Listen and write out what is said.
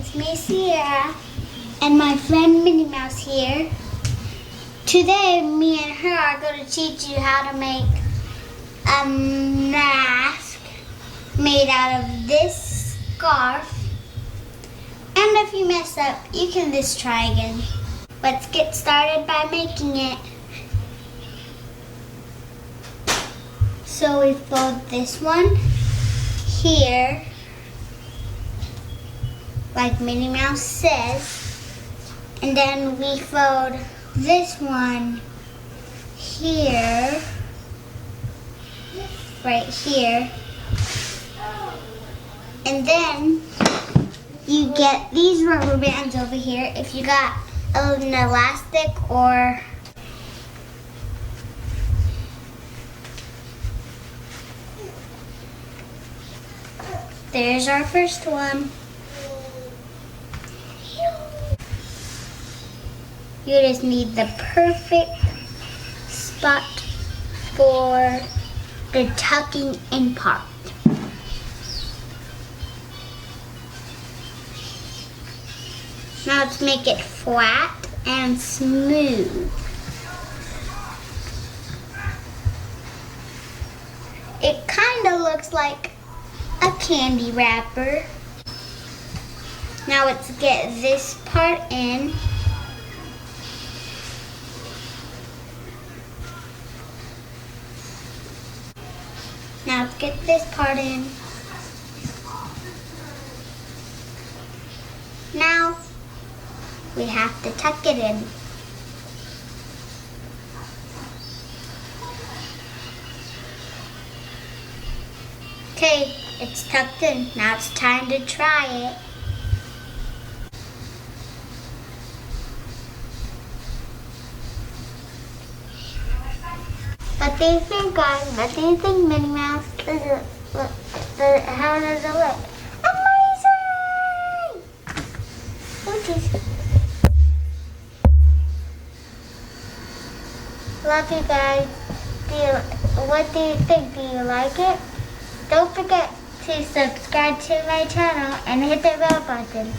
it's me, Sierra, and my friend Minnie Mouse here. Today, me and her are going to teach you how to make a mask made out of this scarf. And if you mess up, you can just try again. Let's get started by making it. So we fold this one here, like Minnie Mouse says, and then we fold this one here, right here, and then you get these rubber bands over here if you got an elastic or there's our first one. You just need the perfect spot for the tucking in part. Now let's make it flat and smooth. It kind of looks like a candy wrapper. Now let's get this part in. Now let's get this part in. Now we have to tuck it in. Okay, it's tucked in. Now it's time to try it. What do you think, guys? What do you think, Minnie Mouse? How does it look? Amazing! Okay. Love you guys. What do you think? Do you like it? Don't forget to subscribe to my channel and hit the bell button.